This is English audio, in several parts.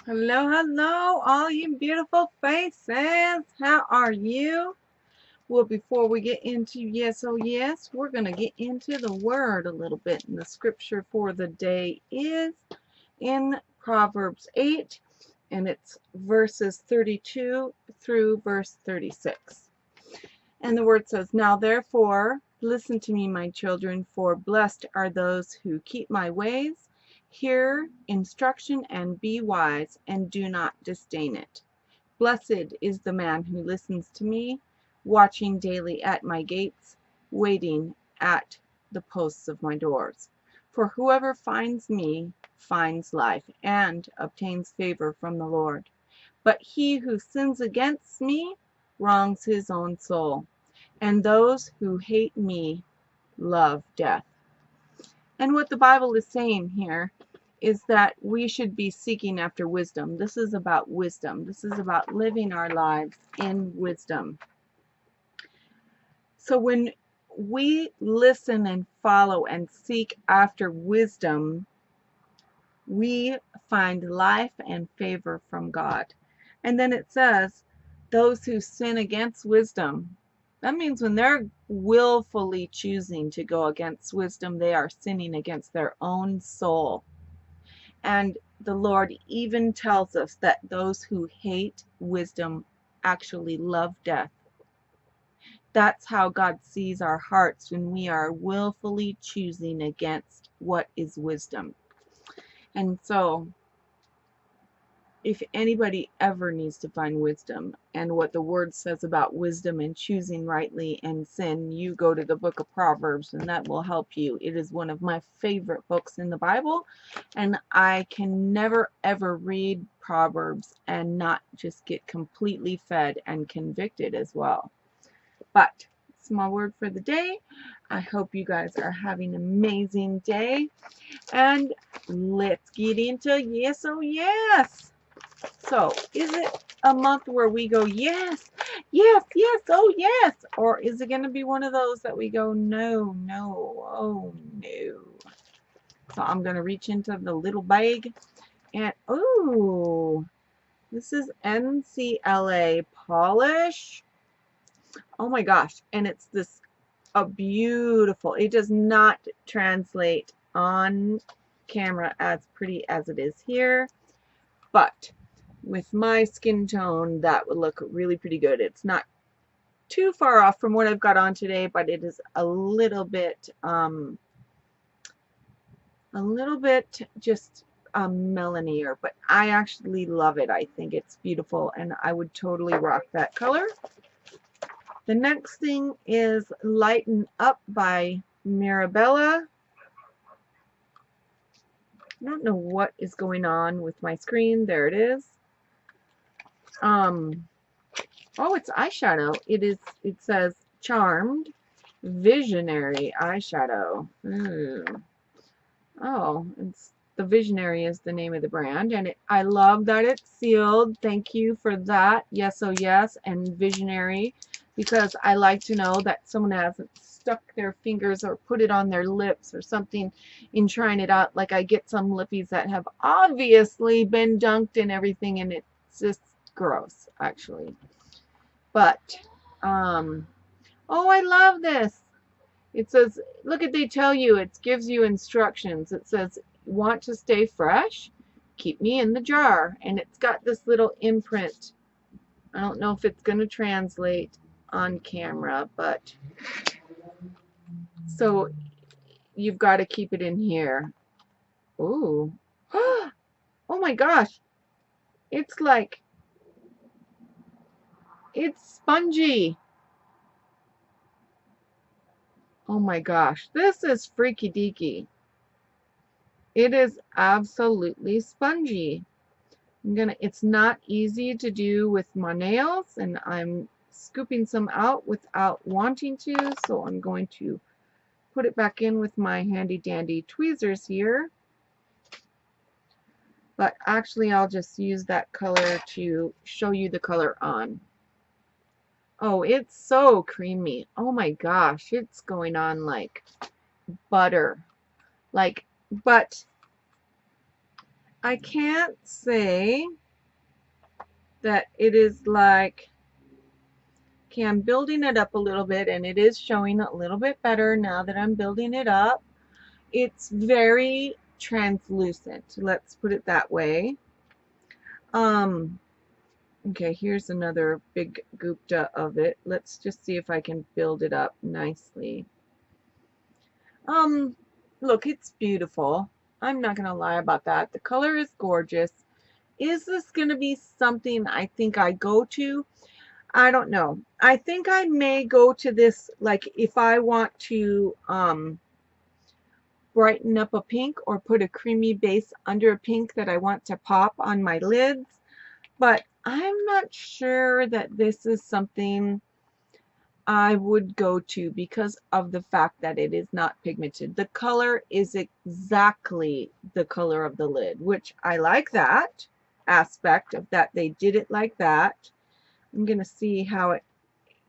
Hello, hello, all you beautiful faces. How are you? Well, before we get into yes, oh yes, we're going to get into the word a little bit. And the scripture for the day is in Proverbs 8, and it's verses 32 through verse 36. And the word says, "Now therefore, listen to me, my children, for blessed are those who keep my ways. Hear instruction and be wise, and do not disdain it. Blessed is the man who listens to me, watching daily at my gates, waiting at the posts of my doors. For whoever finds me finds life, and obtains favor from the Lord. But he who sins against me wrongs his own soul, and those who hate me love death." And what the Bible is saying here is that we should be seeking after wisdom. This is about wisdom. This is about living our lives in wisdom. So when we listen and follow and seek after wisdom, we find life and favor from God. And then it says, those who sin against wisdom. That means when they're willfully choosing to go against wisdom, they are sinning against their own soul. And the Lord even tells us that those who hate wisdom actually love death. That's how God sees our hearts when we are willfully choosing against what is wisdom. And so, if anybody ever needs to find wisdom and what the word says about wisdom and choosing rightly and sin, you go to the book of Proverbs, and that will help you. It is one of my favorite books in the Bible, and I can never ever read Proverbs and not just get completely fed and convicted as well. But it's my word for the day. I hope you guys are having an amazing day, and let's get into yes, oh yes. So, is it a month where we go, yes, yes, yes, oh yes? Or is it going to be one of those that we go, no, no, oh no? So, I'm going to reach into the little bag and, oh, this is NCLA polish. Oh my gosh. And it's this, a beautiful, it does not translate on camera as pretty as it is here, but with my skin tone, that would look really pretty good. It's not too far off from what I've got on today, but it is a little bit just melanier, but I actually love it. I think it's beautiful, and I would totally rock that color. The next thing is Lighten Up by Mirabella. I don't know what is going on with my screen. There it is. Oh, it's eyeshadow. It says Charmed Visionary eyeshadow. Ooh. Oh, it's the Visionary is the name of the brand, and I love that it's sealed. Thank you for that. Yes, oh yes, and Visionary, because I like to know that someone hasn't stuck their fingers or put it on their lips or something in trying it out. Like I get some lippies that have obviously been dunked and everything, and it's just gross, actually. But, oh, I love this. It says, look at, they tell you, it gives you instructions. It says, want to stay fresh? Keep me in the jar. And it's got this little imprint. I don't know if it's going to translate on camera, but so you've got to keep it in here. Ooh. Oh my gosh. It's like, it's spongy. Oh my gosh. This is freaky deaky. It is absolutely spongy. It's not easy to do with my nails, and I'm scooping some out without wanting to, so I'm going to put it back in with my handy dandy tweezers here. But actually I'll just use that color to show you the color on. Oh, it's so creamy. Oh my gosh, it's going on like butter. But I can't say that it is like, okay, I'm building it up a little bit and it is showing a little bit better now that I'm building it up. It's very translucent, let's put it that way. Okay, here's another big gupta of it. Let's just see if I can build it up nicely. Look, it's beautiful. I'm not gonna lie about that. The color is gorgeous. Is this gonna be something I think I go to? I don't know. I think I may go to this, like if I want to brighten up a pink or put a creamy base under a pink that I want to pop on my lids. But I'm not sure that this is something I would go to because of the fact that it is not pigmented. The color is exactly the color of the lid, which I like that aspect of that they did it like that. I'm going to see how it,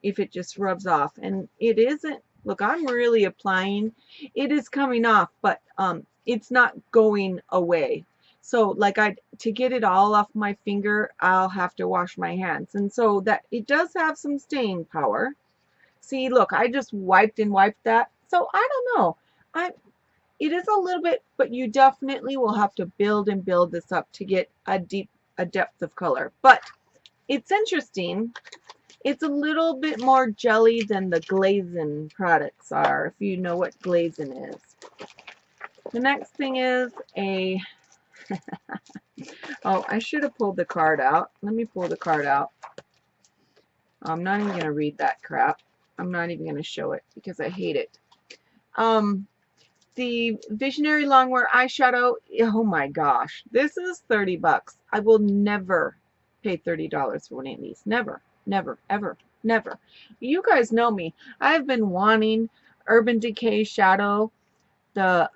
if it just rubs off. And it isn't, look, I'm really applying. It is coming off, but it's not going away. So like to get it all off my finger, I'll have to wash my hands. And so that it does have some staying power. See, look, I just wiped and wiped that. So I don't know. It is a little bit, but you definitely will have to build and build this up to get a depth of color. But it's interesting. It's a little bit more jelly than the glazing products are, if you know what glazing is. The next thing is a, oh, I should have pulled the card out. Let me pull the card out. I'm not even going to read that crap. I'm not even going to show it because I hate it. The Visionary Longwear eyeshadow, oh my gosh, this is 30 bucks. I will never pay $30 for one of these. Never, never, ever, never. You guys know me. I've been wanting Urban Decay Shadow, the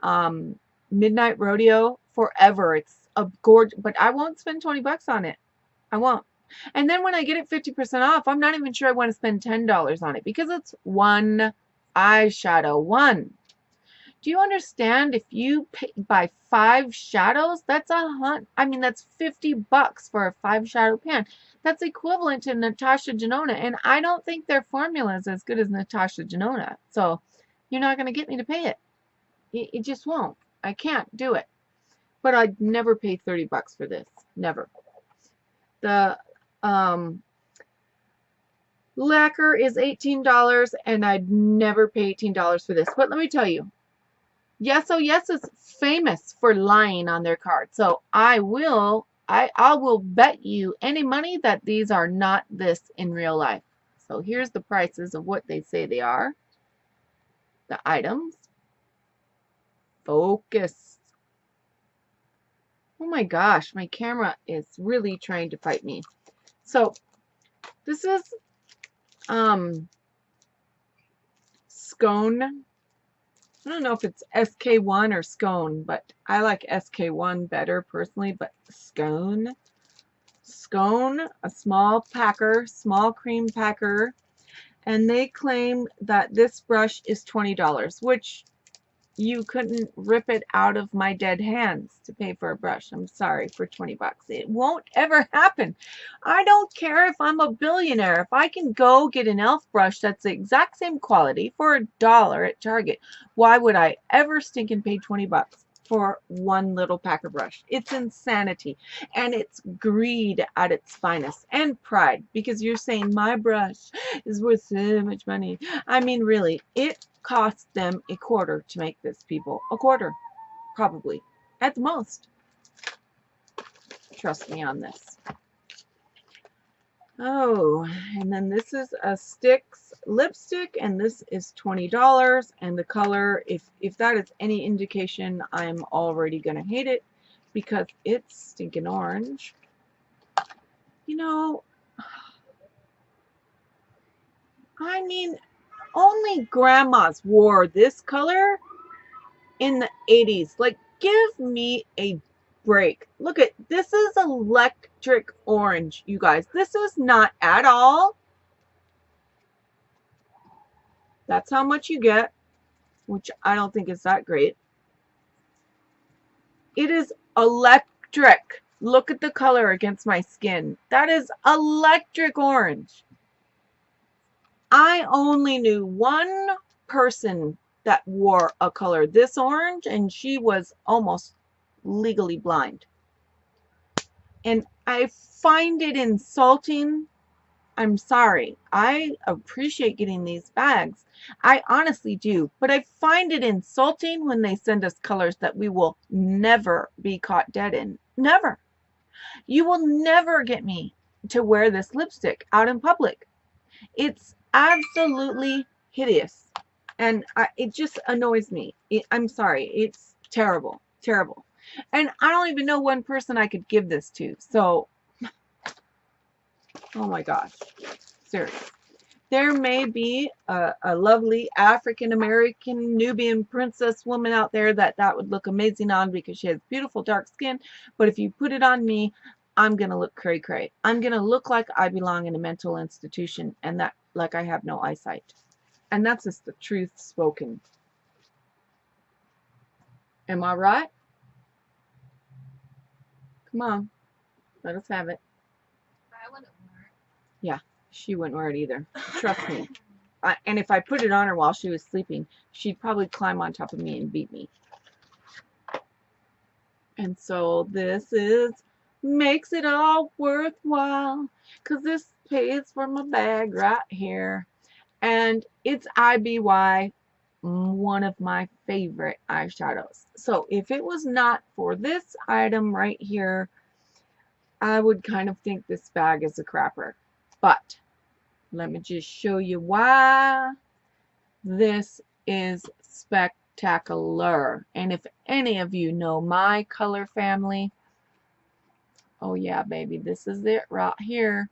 Midnight Rodeo, forever. It's a gorgeous, but I won't spend 20 bucks on it. I won't. And then when I get it 50% off, I'm not even sure I want to spend $10 on it because it's one eyeshadow. One. Do you understand? If you buy 5 shadows, that's that's 50 bucks for a 5 shadow pan. That's equivalent to Natasha Denona, and I don't think their formula is as good as Natasha Denona. So you're not going to get me to pay it. It just won't. I can't do it. But I'd never pay 30 bucks for this. Never. The lacquer is $18, and I'd never pay $18 for this. But let me tell you, Yes Oh Yes is famous for lying on their card. So I will bet you any money that these are not this in real life. So here's the prices of what they say they are. The items. Focus. Oh my gosh, my camera is really trying to fight me. So this is Scone. I don't know if it's SK1 or Scone, but I like SK1 better personally, but Scone. Scone, a small packer, small cream packer, and they claim that this brush is $20, which you couldn't rip it out of my dead hands to pay for a brush. I'm sorry, for 20 bucks. It won't ever happen. I don't care if I'm a billionaire. If I can go get an elf brush that's the exact same quality for $1 at Target, why would I ever stinking pay 20 bucks for one little packer brush? It's insanity. And it's greed at its finest. And pride. Because you're saying my brush is worth so much money. I mean, really, it cost them a quarter to make this, people. A quarter, probably, at the most. Trust me on this. Oh, and then this is a Stix lipstick, and this is $20. And the color, if that is any indication, I'm already gonna hate it because it's stinking orange. You know, I mean, only grandmas wore this color in the 80s. Like, give me a break. Look at this, is electric orange, you guys. This is not at all. That's how much you get, which I don't think is that great. It is electric electric. Look at the color against my skin. That is electric orange. I only knew one person that wore a color this orange, and she was almost legally blind. And I find it insulting. I'm sorry. I appreciate getting these bags. I honestly do. But I find it insulting when they send us colors that we will never be caught dead in. Never. You will never get me to wear this lipstick out in public. It's absolutely hideous. And it just annoys me. I'm sorry. It's terrible. Terrible. And I don't even know one person I could give this to. So, oh my gosh. Seriously. There may be a lovely African-American Nubian princess woman out there that would look amazing on because she has beautiful dark skin. But if you put it on me, I'm going to look cray-cray. I'm going to look like I belong in a mental institution and that like I have no eyesight. And that's just the truth spoken. Am I right? Come on. Let us have it. I wouldn't wear it. Yeah, she wouldn't wear it either. Trust me. And if I put it on her while she was sleeping, she'd probably climb on top of me and beat me. And so this makes it all worthwhile, because this pays for my bag right here. And it's IBY, one of my favorite eyeshadows. So if it was not for this item right here, I would kind of think this bag is a crapper. But let me just show you why this is spectacular. And if any of you know my color family, oh yeah, baby, this is it right here.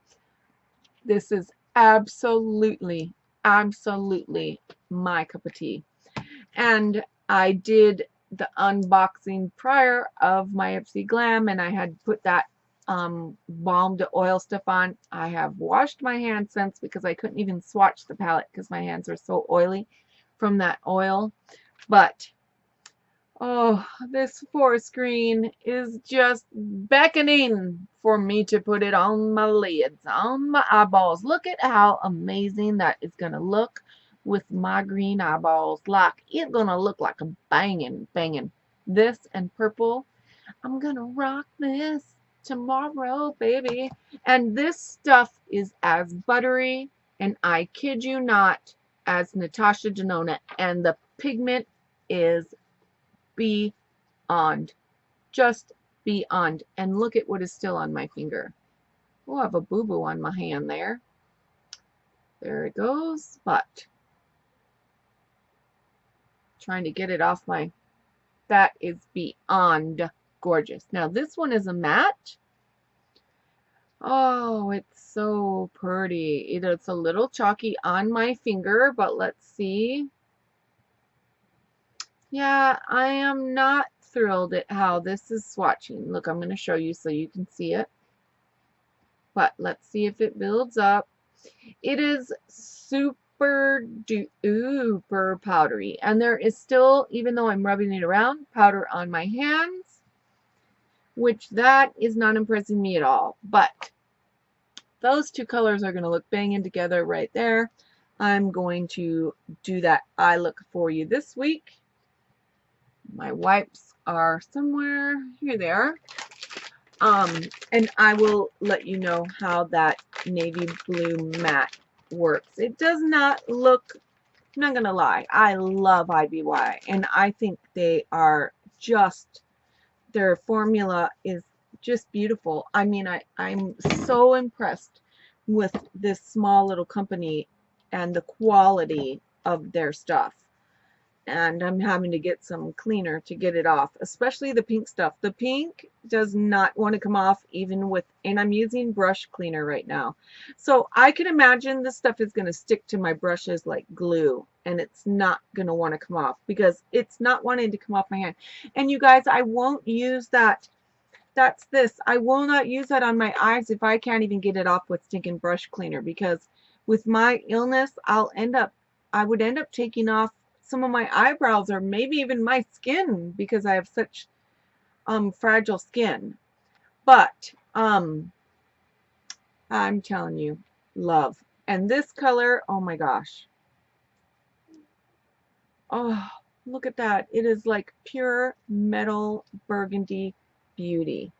This is absolutely, absolutely my cup of tea. And I did the unboxing prior of my Ipsy Glam, and I had put that balm to oil stuff on. I have washed my hands since because I couldn't even swatch the palette because my hands are so oily from that oil. But oh, this forest green is just beckoning for me to put it on my lids, on my eyeballs. Look at how amazing that is going to look with my green eyeballs. Like, it's going to look like a banging, banging. This and purple. I'm going to rock this tomorrow, baby. And this stuff is as buttery, and I kid you not, as Natasha Denona. And the pigment is beyond. Just beyond. And look at what is still on my finger. Oh, I have a boo-boo on my hand there. There it goes. But trying to get it off my... That is beyond gorgeous. Now this one is a matte. Oh, it's so pretty. It's a little chalky on my finger, but let's see. Yeah, I am not thrilled at how this is swatching. Look, I'm going to show you so you can see it. But let's see if it builds up. It is super duper powdery. And there is still, even though I'm rubbing it around, powder on my hands, which that is not impressing me at all. But those two colors are going to look banging together right there. I'm going to do that eye look for you this week. My wipes are somewhere. Here they are. And I will let you know how that navy blue matte works. It does not look, I'm not going to lie, I love IBY. And I think they are just, their formula is just beautiful. I mean, I'm so impressed with this small little company and the quality of their stuff. And I'm having to get some cleaner to get it off, especially the pink stuff. The pink does not want to come off even with, and I'm using brush cleaner right now. So I can imagine this stuff is going to stick to my brushes like glue, and it's not going to want to come off because it's not wanting to come off my hand. And you guys, I won't use that. That's this. I will not use that on my eyes if I can't even get it off with stinking brush cleaner, because with my illness, I would end up taking off some of my eyebrows or maybe even my skin because I have such fragile skin. But I'm telling you, love. And this color, oh my gosh. Oh, look at that. It is like pure metal burgundy beauty.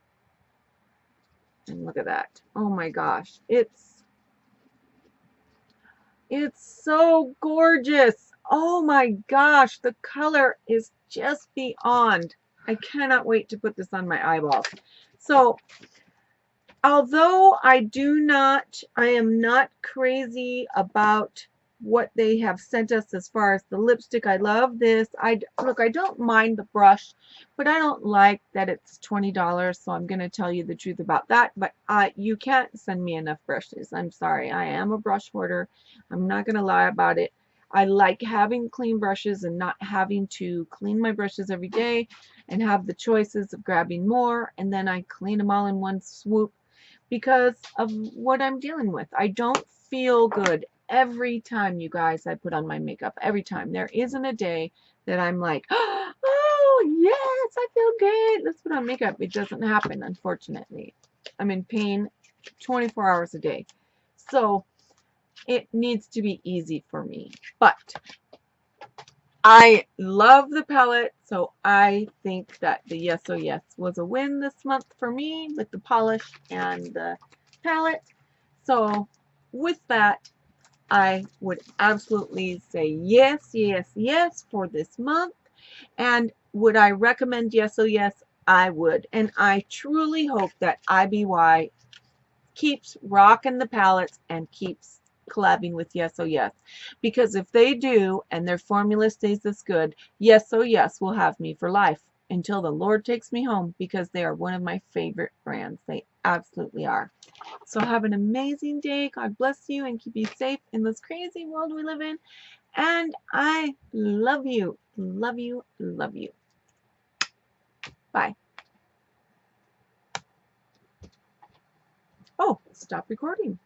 And look at that. Oh my gosh. It's so gorgeous. Oh my gosh. The color is just beyond. I cannot wait to put this on my eyeballs. So although I am not crazy about what they have sent us as far as the lipstick. I love this. Look, I don't mind the brush, but I don't like that it's $20, so I'm going to tell you the truth about that. But you can't send me enough brushes. I'm sorry. I am a brush hoarder. I'm not going to lie about it. I like having clean brushes and not having to clean my brushes every day and have the choices of grabbing more, and then I clean them all in one swoop because of what I'm dealing with. I don't feel good every time, you guys, I put on my makeup. Every time. There isn't a day that I'm like, oh, yes, I feel great. Let's put on makeup. It doesn't happen, unfortunately. I'm in pain 24 hours a day. So it needs to be easy for me. But I love the palette, so I think that the Yes Oh Yes was a win this month for me with the polish and the palette. So with that, I would absolutely say yes, yes, yes for this month. And would I recommend Yes Oh Yes? I would. And I truly hope that IBY keeps rocking the palettes and keeps collabing with Yes Oh Yes. Because if they do and their formula stays this good, Yes Oh Yes will have me for life until the Lord takes me home, because they are one of my favorite brands. They absolutely are. So have an amazing day. God bless you and keep you safe in this crazy world we live in. And I love you. Love you. Love you. Bye. Oh, stop recording.